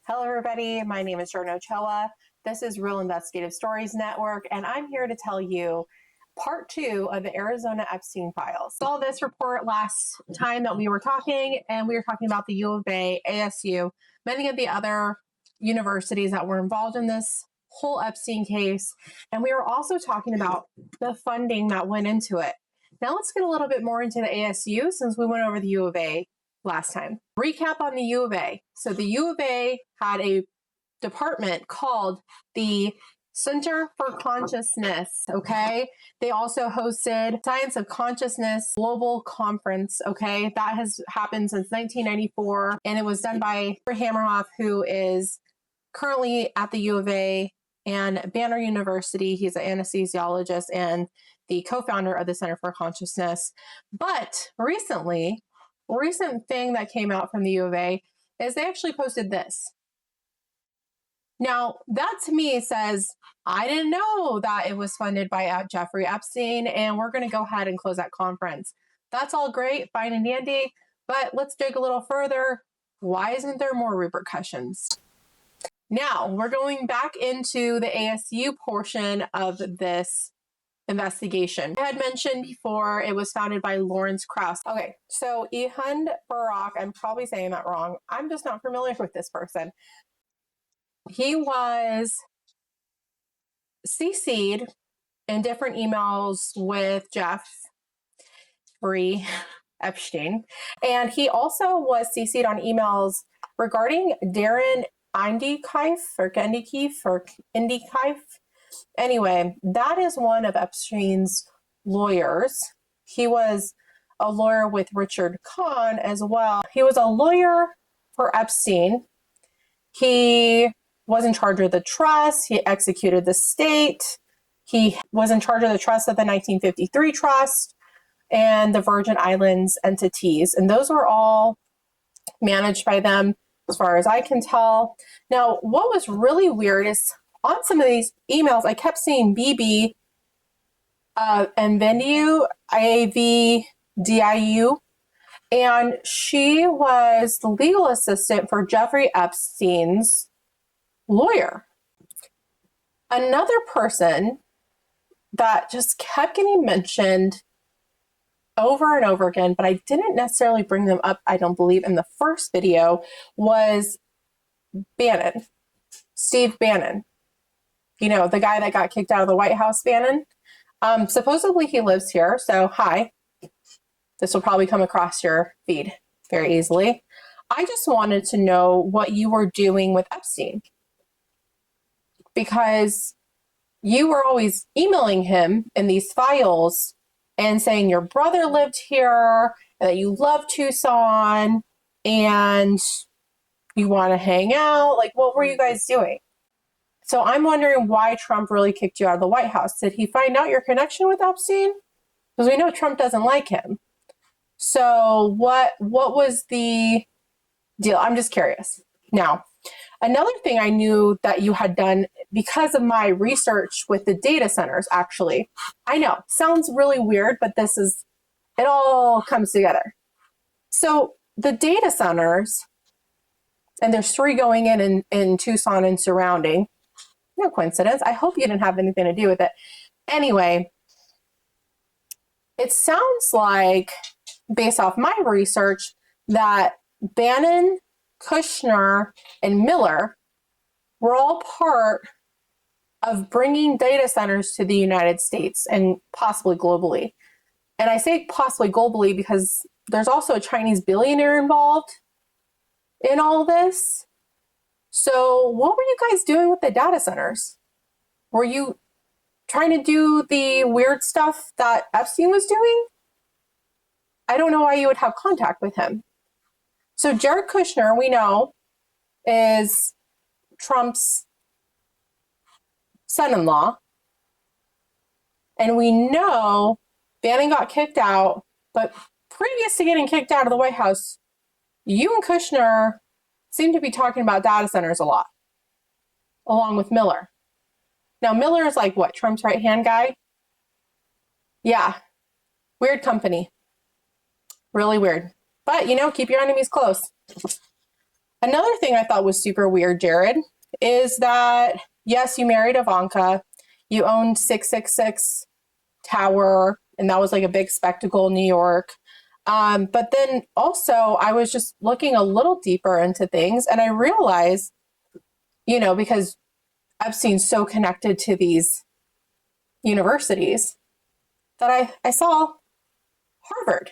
Hello, everybody. My name is Jordan Ochoa. This is Real Investigative Stories Network, and I'm here to tell you part 2 of the Arizona Epstein Files. Saw this report last time that we were talking, and we were talking about the U of A, ASU, many of the other universities that were involved in this whole Epstein case, and we were also talking about the funding that went into it. Now let's get a little bit more into the ASU since we went over the U of A last time. Recap on the U of A. So the U of A had a department called the Center for Consciousness, okay? They also hosted Science of Consciousness Global Conference, okay? That has happened since 1994, and it was done by Hammerhoff, who is currently at the U of A and Banner University. He's an anesthesiologist and the co-founder of the Center for Consciousness. But recent thing that came out from the U of A is they actually posted this. Now, that to me says, I didn't know that it was funded by Jeffrey Epstein, and we're going to go ahead and close that conference. That's all great, fine and dandy, but let's dig a little further. Why isn't there more repercussions? Now, we're going back into the ASU portion of this investigation. I had mentioned before it was founded by Lawrence Krauss. Okay, so Ehud Barak, I'm probably saying that wrong. I'm just not familiar with this person. He was CC'd in different emails with Jeffrey Epstein, and he also was CC'd on emails regarding Darren Indikeif or Indikeif. Anyway, that is one of Epstein's lawyers. He was a lawyer with Richard Kahn as well. He was a lawyer for Epstein. He was in charge of the trust. He executed the state. He was in charge of the trust of the 1953 trust and the Virgin Islands entities. And those were all managed by them, as far as I can tell. Now, what was really weird is on some of these emails, I kept seeing BB and Vendiu, IAVDIU, and she was the legal assistant for Jeffrey Epstein's lawyer. Another person that just kept getting mentioned over and over again, but I didn't necessarily bring them up, I don't believe, in the first video, was Bannon, Steve Bannon. You know, the guy that got kicked out of the White House, Bannon. Supposedly he lives here, so hi. This will probably come across your feed very easily. I just wanted to know what you were doing with Epstein, because you were always emailing him in these files and saying your brother lived here, and that you love Tucson, and you want to hang out. Like, what were you guys doing? So I'm wondering why Trump really kicked you out of the White House. Did he find out your connection with Epstein? Because we know Trump doesn't like him. So what was the deal? I'm just curious. Now, another thing I knew that you had done because of my research with the data centers, actually. I know, sounds really weird, but it all comes together. So the data centers, and there's 3 going in Tucson and surrounding. No coincidence. I hope you didn't have anything to do with it. Anyway, it sounds like, based off my research, that Bannon, Kushner, and Miller were all part of bringing data centers to the United States and possibly globally. And I say possibly globally because there's also a Chinese billionaire involved in all this. So what were you guys doing with the data centers? Were you trying to do the weird stuff that Epstein was doing? I don't know why you would have contact with him. So Jared Kushner, we know, is Trump's son-in-law. And we know Bannon got kicked out, but previous to getting kicked out of the White House, you and Kushner seem to be talking about data centers a lot, along with Miller. Now, Miller is like, what, Trump's right-hand guy? Yeah, weird company. Really weird. But, you know, keep your enemies close. Another thing I thought was super weird, Jared, is that, yes, you married Ivanka. You owned 666 Tower, and that was like a big spectacle in New York. But then also, I was just looking a little deeper into things, and I realized, because Epstein's so connected to these universities, that I saw Harvard.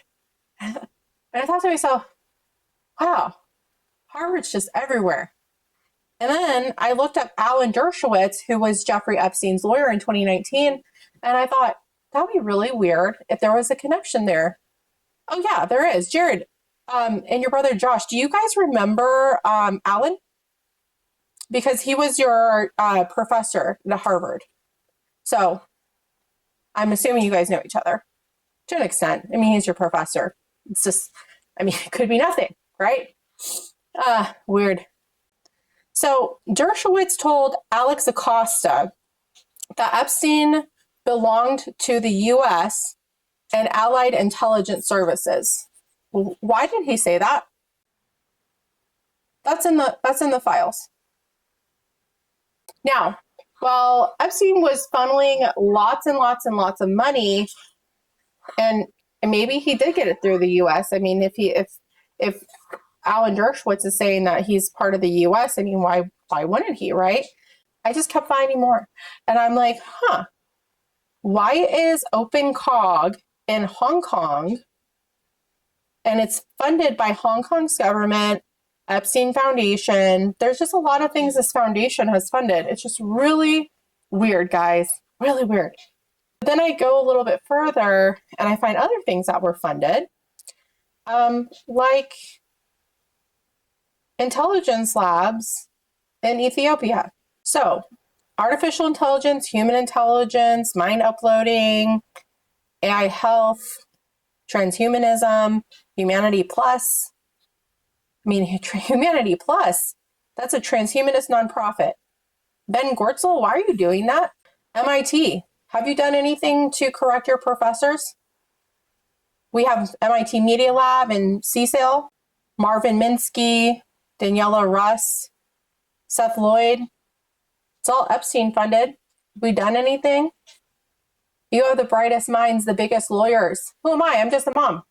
And I thought to myself, wow, Harvard's just everywhere. And then I looked up Alan Dershowitz, who was Jeffrey Epstein's lawyer in 2019, and I thought, that would be really weird if there was a connection there. Oh, yeah, there is. Jared, and your brother Josh, do you guys remember Alan? Because he was your professor at Harvard. So I'm assuming you guys know each other to an extent. I mean, he's your professor. It's just, it could be nothing, right? Weird. So Dershowitz told Alex Acosta that Epstein belonged to the U.S. and Allied Intelligence Services. Why did he say that? That's in the files. Now, while Epstein was funneling lots and lots and lots of money, and maybe he did get it through the U.S. I mean, if Alan Dershowitz is saying that he's part of the U.S., I mean, why wouldn't he, right? I just kept finding more, and I'm like, why is OpenCog in Hong Kong, and it's funded by Hong Kong's government, Epstein Foundation? There's just a lot of things this foundation has funded. It's just really weird, guys. Really weird. But then I go a little bit further and I find other things that were funded, like intelligence labs in Ethiopia. So artificial intelligence, human intelligence, mind uploading, AI health, transhumanism, Humanity Plus. Humanity Plus, that's a transhumanist nonprofit. Ben Gortzel, why are you doing that? MIT, have you done anything to correct your professors? We have MIT Media Lab and CSAIL, Marvin Minsky, Daniela Russ, Seth Lloyd. It's all Epstein funded. Have we done anything? You have the brightest minds, the biggest lawyers. Who am I? I'm just a mom.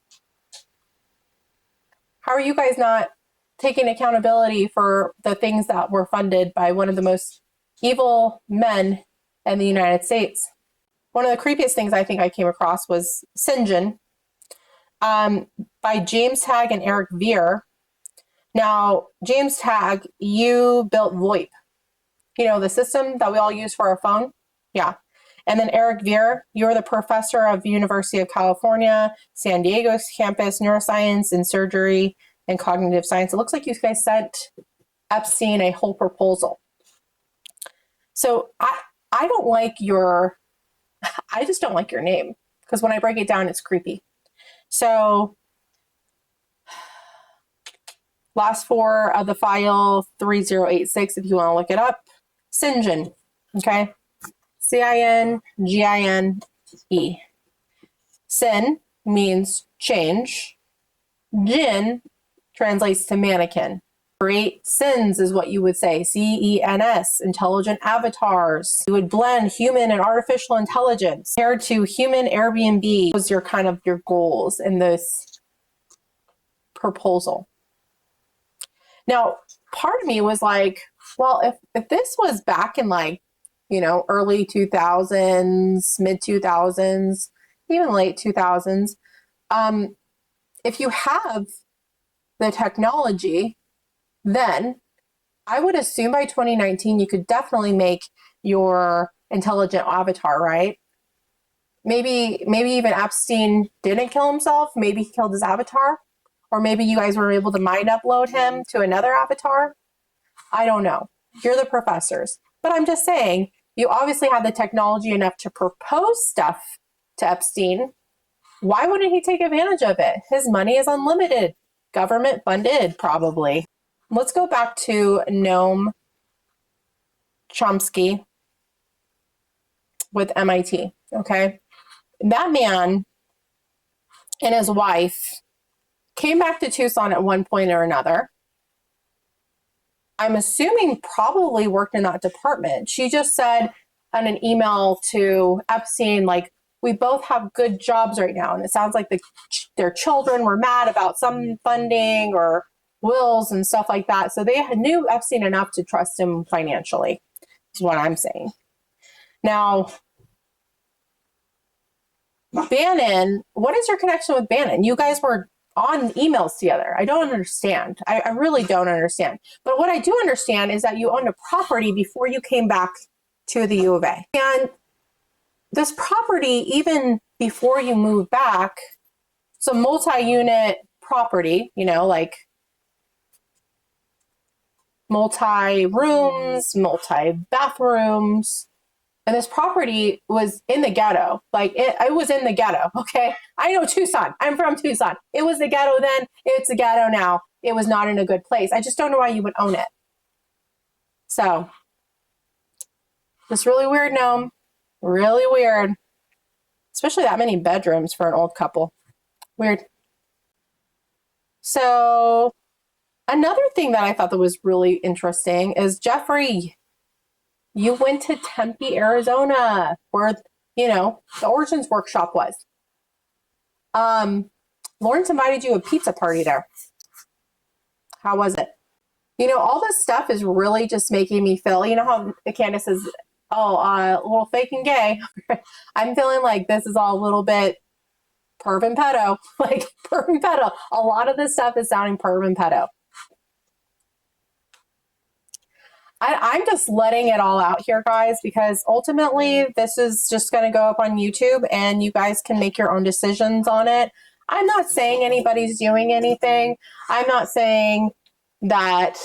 How are you guys not taking accountability for the things that were funded by one of the most evil men in the United States? One of the creepiest things I think I came across was Sinjin by James Tagg and Eric Veer. Now, James Tagg, you built VoIP, the system that we all use for our phone. Yeah. And then Eric Veer, you're the professor of the University of California, San Diego's campus, neuroscience and surgery and cognitive science. It looks like you guys sent Epstein a whole proposal. So I don't like I just don't like your name, because when I break it down, it's creepy. So last four of the file, 3086, if you want to look it up. Sinjin, okay? Cingine. Sin means change. Jin translates to mannequin. Great sins is what you would say. CENS, intelligent avatars. You would blend human and artificial intelligence. Compared to human Airbnb was your goals in this proposal. Now, part of me was like, well, if this was back in early 2000s, mid 2000s, even late 2000s, if you have the technology, then I would assume by 2019 you could definitely make your intelligent avatar, right? Maybe even Epstein didn't kill himself. Maybe he killed his avatar. Or maybe you guys were able to mind upload him to another avatar. I don't know. You're the professors. But I'm just saying, you obviously have the technology enough to propose stuff to Epstein. Why wouldn't he take advantage of it? His money is unlimited. Government funded, probably. Let's go back to Noam Chomsky with MIT, okay? That man and his wife came back to Tucson at one point or another. I'm assuming probably worked in that department. She just said on an email to Epstein, like, we both have good jobs right now. And it sounds like their children were mad about some funding or wills and stuff like that. So they knew Epstein enough to trust him financially, is what I'm saying. Now, Bannon, what is your connection with Bannon? You guys were on emails together. I don't understand. I really don't understand. But what I do understand is that you owned a property before you came back to the U of A. And this property, even before you moved back, it's a multi-unit property, you know, like multi-rooms, multi-bathrooms. And this property was in the ghetto. Like it was in the ghetto. Okay. I know Tucson. I'm from Tucson. It was the ghetto then. It's the ghetto now. It was not in a good place. I just don't know why you would own it. So just really weird, gnome. Really weird. Especially that many bedrooms for an old couple. Weird. So another thing that I thought that was really interesting is Jeffrey, you went to Tempe, Arizona, where, you know, the Origins Workshop was. Lawrence invited you to a pizza party there. How was it? You know, all this stuff is really just making me feel, you know how Candace is, a little fake and gay. I'm feeling like this is all a little bit perv and pedo. Like perv and pedo. A lot of this stuff is sounding perv and pedo. I'm just letting it all out here, guys, because ultimately this is just going to go up on YouTube and you guys can make your own decisions on it. I'm not saying anybody's doing anything. I'm not saying that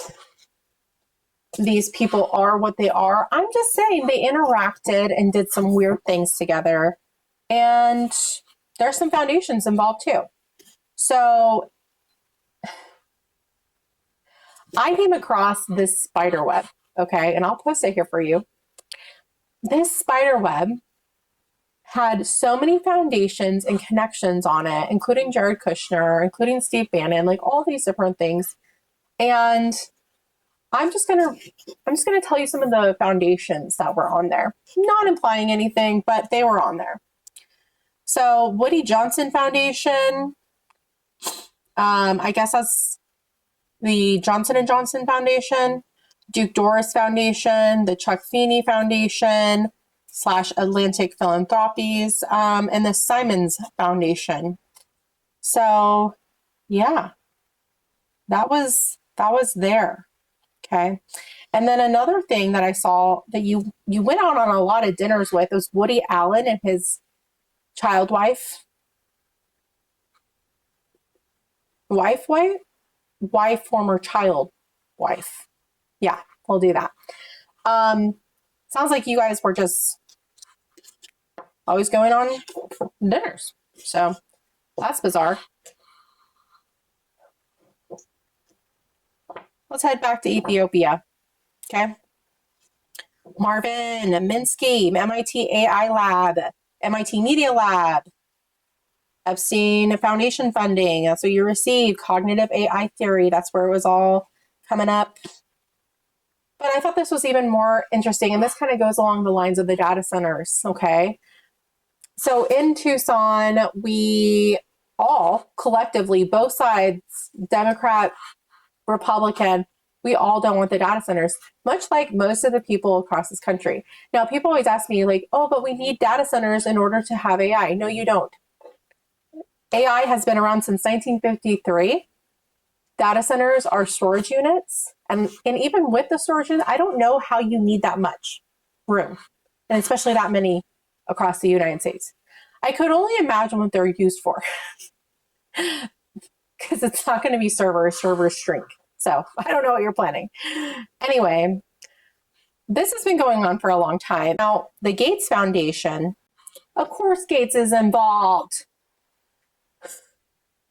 these people are what they are. I'm just saying they interacted and did some weird things together. And there's some foundations involved too. So I came across this spider web. Okay, and I'll post it here for you. This spider web had so many foundations and connections on it, including Jared Kushner, including Steve Bannon, like all these different things. And I'm just gonna tell you some of the foundations that were on there. Not implying anything, but they were on there. So Woody Johnson Foundation, I guess that's the Johnson & Johnson Foundation. Duke Doris Foundation, the Chuck Feeney Foundation / Atlantic Philanthropies, and the Simons Foundation. So yeah, that was there. Okay. And then another thing that I saw that you went out on a lot of dinners with was Woody Allen and his wife, former child wife. Yeah, we'll do that. Sounds like you guys were just always going on dinners. So that's bizarre. Let's head back to Ethiopia. Okay. Marvin Minsky, MIT AI Lab, MIT Media Lab, Epstein Foundation funding. That's what you received. Cognitive AI theory. That's where it was all coming up. But I thought this was even more interesting, and this kind of goes along the lines of the data centers, okay? So in Tucson, we all collectively, both sides, Democrat, Republican, we all don't want the data centers, much like most of the people across this country. Now, people always ask me, like, oh, but we need data centers in order to have AI. No, you don't. AI has been around since 1953. Data centers are storage units. And even with the storage unit, I don't know how you need that much room, and especially that many across the United States. I could only imagine what they're used for because it's not going to be servers shrink. So I don't know what you're planning. Anyway, this has been going on for a long time. Now, the Gates Foundation, of course, Gates is involved.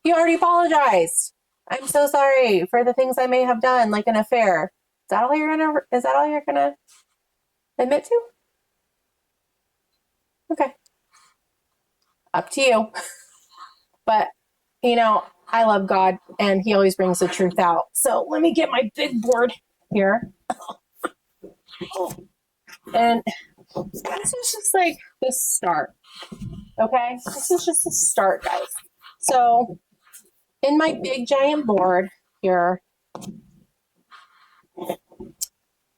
He already apologized. I'm so sorry for the things I may have done, like an affair. Is that all you're gonna admit to? Okay. Up to you. But, you know, I love God and he always brings the truth out. So let me get my big board. here. And this is just like the start. Okay? This is just the start, guys. So in my big giant board here,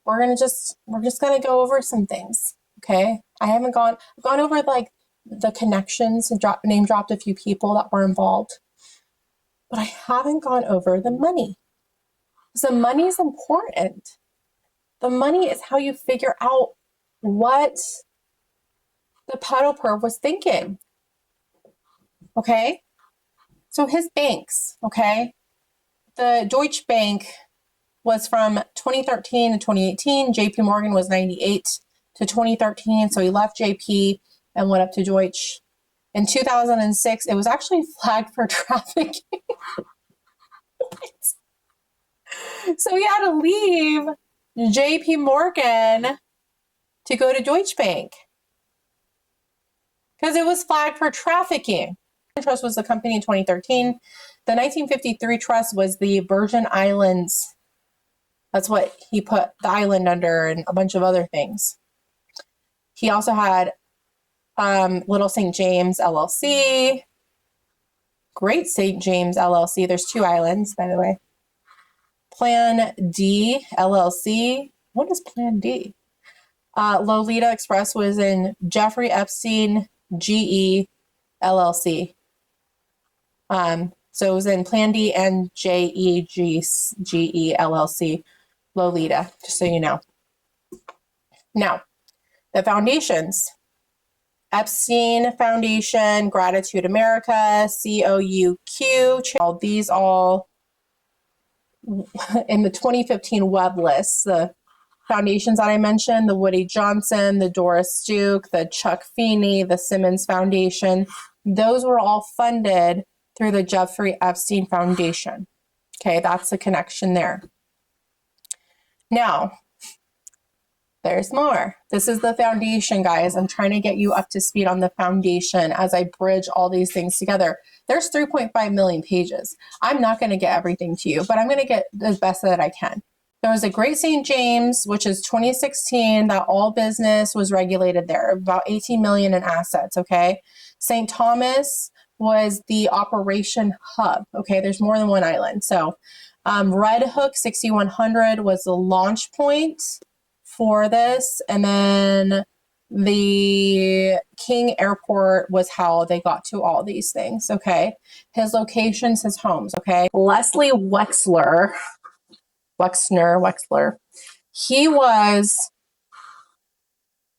we're just gonna go over some things. Okay? I've gone over like the connections and name dropped a few people that were involved. But I haven't gone over the money. So money is important. The money is how you figure out what the pedo perv was thinking. Okay? So his banks, okay? The Deutsche Bank was from 2013 to 2018. JP Morgan was 98 to 2013. So he left JP and went up to Deutsche. In 2006, it was actually flagged for trafficking. So he had to leave JP Morgan to go to Deutsche Bank because it was flagged for trafficking. The trust was the company in 2013. The 1953 trust was the Virgin Islands. That's what he put the island under and a bunch of other things. He also had Little St. James LLC, Great St. James LLC. There's 2 islands, by the way. Plan D LLC. What is Plan D? Lolita Express was in Jeffrey Epstein GE LLC. So it was in Plan D and JEGE LLC, Lolita, just so you know. Now, the foundations. Epstein Foundation, Gratitude America, COUQ. These all in the 2015 web list. The foundations that I mentioned, the Woody Johnson, the Doris Duke, the Chuck Feeney, the Simmons Foundation, those were all funded through the Jeffrey Epstein Foundation. Okay, that's the connection there. Now, there's more. This is the foundation, guys. I'm trying to get you up to speed on the foundation as I bridge all these things together. There's 3.5 million pages. I'm not going to get everything to you, but I'm going to get the best that I can. There was a Great St. James, which is 2016, that all business was regulated there, about 18 million in assets, okay? St. Thomas was the operation hub, okay? There's more than one island. So Red Hook 6100 was the launch point for this, and then the King Airport was how they got to all these things, okay? His locations, his homes, okay? Leslie Wexner, he was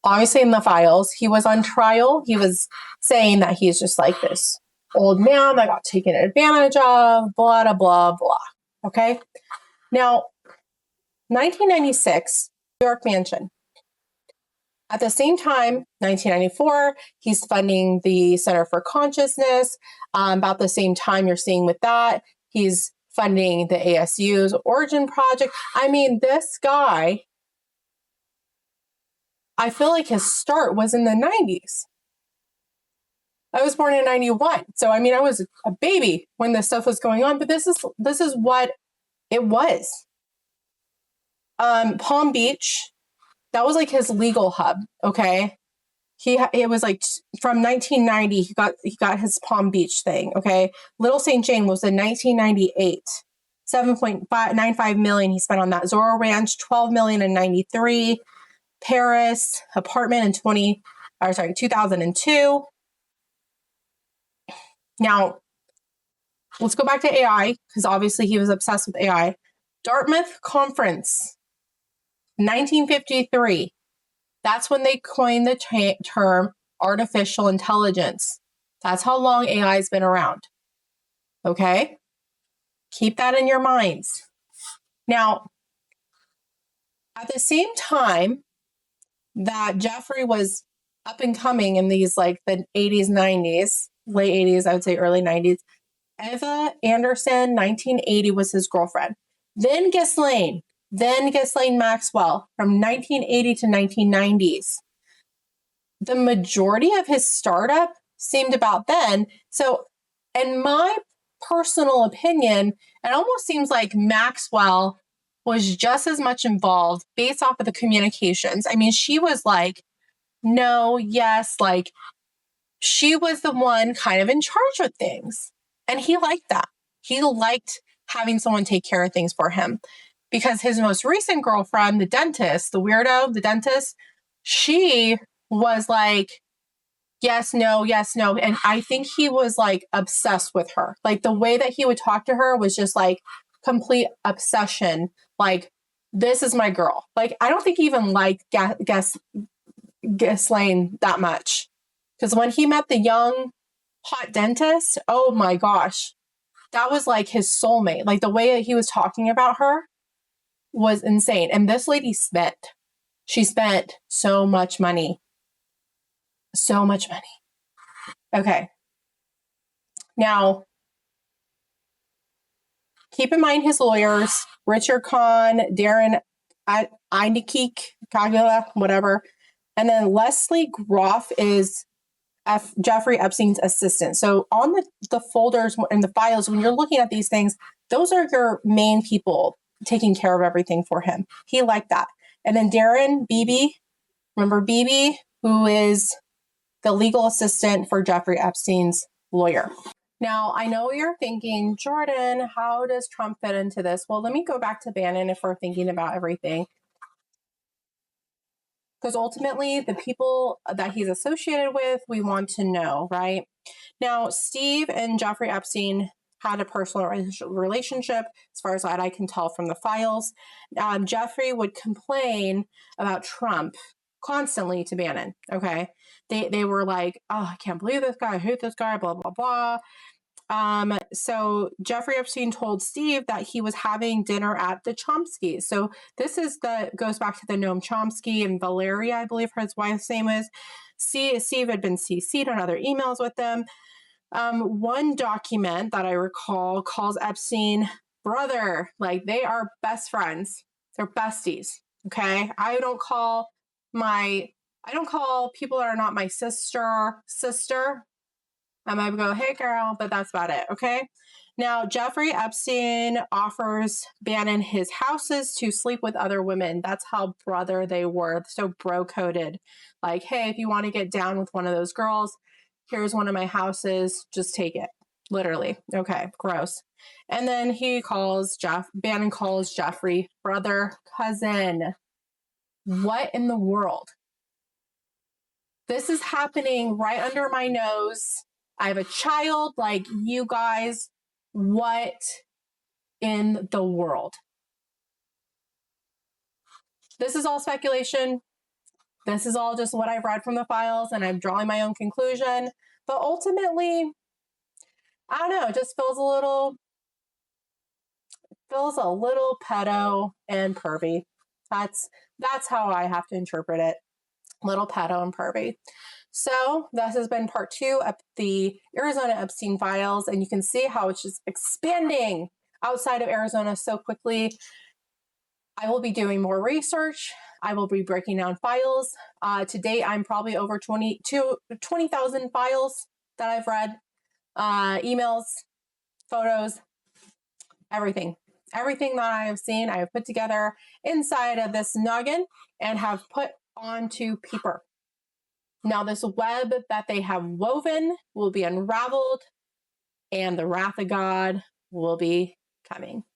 obviously in the files. He was on trial. He was saying that he's just like this old man that got taken advantage of, blah, blah, blah, blah, okay? Now, 1996, New York Mansion. At the same time, 1994, he's funding the Center for Consciousness. About the same time you're seeing with that, he's funding the ASU's Origin Project. I mean, this guy, I feel like his start was in the 90s. I was born in 91. So, I mean, I was a baby when this stuff was going on, but this is what it was. Palm Beach, that was like his legal hub, okay? It was like from 1990, he got his Palm Beach thing, okay? Little St. James was in 1998. 7.95 million he spent on that. Zorro Ranch, 12 million in 93. Paris apartment in 2002. Now, let's go back to AI, because obviously he was obsessed with AI. Dartmouth Conference, 1953. That's when they coined the term artificial intelligence. That's how long AI has been around. Okay? Keep that in your minds. Now, at the same time that Jeffrey was up and coming in these like the 80s, 90s, late 80s, I would say early 90s, Eva Anderson, 1980 was his girlfriend. Then Ghislaine Maxwell from 1980 to 1990s. The majority of his startup seemed about then. So in my personal opinion, it almost seems like Maxwell was just as much involved based off of the communications. I mean, she was like, no, yes, like she was the one kind of in charge of things. And he liked that. He liked having someone take care of things for him, because his most recent girlfriend, the dentist, the weirdo, the dentist, she was like, yes, no, yes, no. And I think he was like obsessed with her. Like the way that he would talk to her was just like complete obsession. Like, this is my girl. Like, I don't think he even liked Ghislaine that much. Because when he met the young, hot dentist, oh my gosh, that was like his soulmate. Like the way that he was talking about her was insane. And this lady she spent so much money. So much money. Okay. Now, keep in mind his lawyers, Richard Kahn, Darren Einickek, Kagula, whatever. And then Leslie Groff is Jeffrey Epstein's assistant. So on the folders and the files, when you're looking at these things, those are your main people taking care of everything for him. He liked that. And then Darren Beebe, remember Beebe, who is the legal assistant for Jeffrey Epstein's lawyer. Now, I know you're thinking, Jordan, how does Trump fit into this? Well, let me go back to Bannon if we're thinking about everything. Because ultimately, the people that he's associated with, we want to know, right? Now, Steve and Jeffrey Epstein had a personal relationship, as far as I can tell from the files. Jeffrey would complain about Trump constantly to Bannon, okay? They were like, oh, I can't believe this guy, I hate this guy, blah, blah, blah. So Jeffrey Epstein told Steve that he was having dinner at the Chomskys. So this goes back to the Noam Chomsky and Valeria, I believe his wife's name is. Steve had been CC'd on other emails with them. One document that I recall calls Epstein brother, like they are best friends. They're besties. Okay. I don't call people that are not my sister. I might go, hey girl, but that's about it. Okay. Now, Jeffrey Epstein offers Bannon his houses to sleep with other women. That's how brother they were. So bro coded. Like, hey, if you want to get down with one of those girls, here's one of my houses. Just take it. Literally. Okay. Gross. And then Bannon calls Jeffrey brother, cousin. What in the world? This is happening right under my nose. I have a child, like you guys. What in the world? This is all speculation. This is all just what I've read from the files, and I'm drawing my own conclusion. But ultimately, I don't know, it just feels a little pedo and pervy. That's how I have to interpret it. Little pedo and pervy. So this has been part 2 of the Arizona Epstein Files, and you can see how it's just expanding outside of Arizona so quickly. I will be doing more research. I will be breaking down files. To date, I'm probably over 20,000 files that I've read, emails, photos, everything. Everything that I have seen, I have put together inside of this noggin and have put onto paper. Now, this web that they have woven will be unraveled, and the wrath of God will be coming.